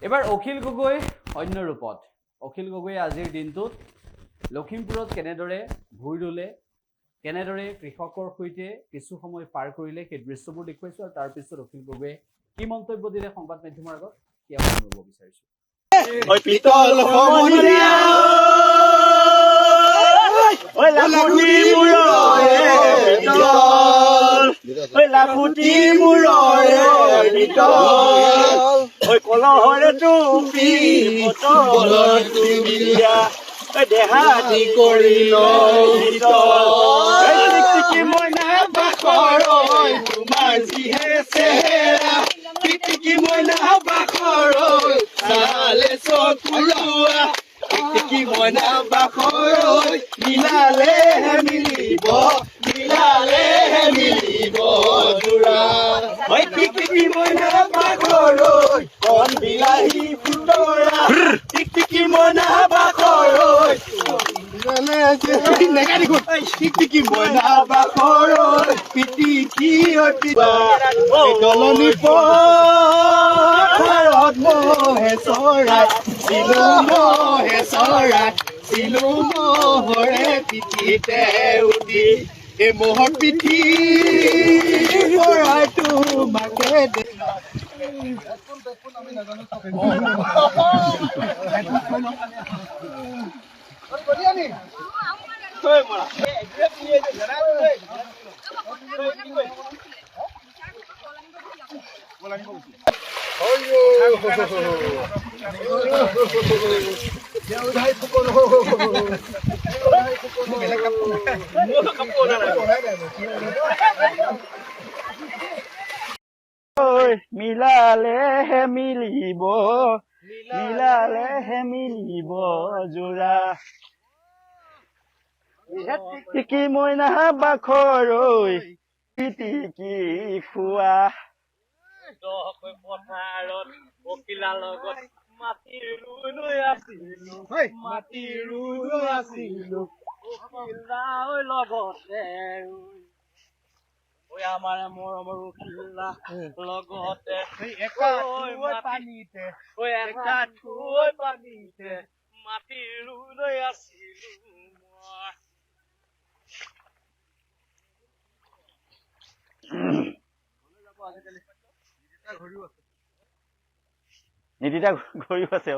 এবাৰ অখিল গগৈ অন্য ৰূপত অখিল গগৈয়ে আজিৰ দিনটোত লখিমপুৰত কেনেদৰে ভূঁই ৰুলে কেনেদৰে কৃষকৰ সৈতে কিছু সময় পাৰ কৰিলে সেই দৃশ্যবোৰ দেখুৱাইছো আৰু তাৰ পিছত অখিল গগৈয়ে কি মন্তব্য দিলে সংবাদ মাধ্যমৰ আগত কি আমি শুনিব বিচাৰিছো পিতল সমনীয়া ঐ লাখুটি মূৰৰে পিতল ঐ লাখুটি মূৰৰে পিতল ঐ কলহৰে টুপি বটলৰ টুপিয়া ঐ দেহাতি কৰি লয় মইনা বাখৰ তোমাৰ যিহে চেহেৰা টিকি মইনা বাখৰ চালে চকুলোৱা টিকি মইনা বাখৰ মিলালেহে মিলিব জোৰা ঐ টিকি মইনা বাখৰ কণ বিলাহী ফুটৰা টিকি মইনা বাখৰ টিকি মইনা বাখৰ পিটিকি দলনি পথাৰত মহে চৰাই চিলো মহৰে পিঠিতে উঠি এই মহৰ পিঠি পৰাই তোমাকে দেখা মিলালেহে মিলিব জোৰা টিকি মইনা বাখৰ পিটিকি খোৱা পথাৰত পখিলা লগত মাটি ৰুই আছিলো লগতে আমাৰ মৰমৰ উকিলা লগতে পানীতে মাটি ৰুই আছিলো নীতিটা ঘূৰিও আছে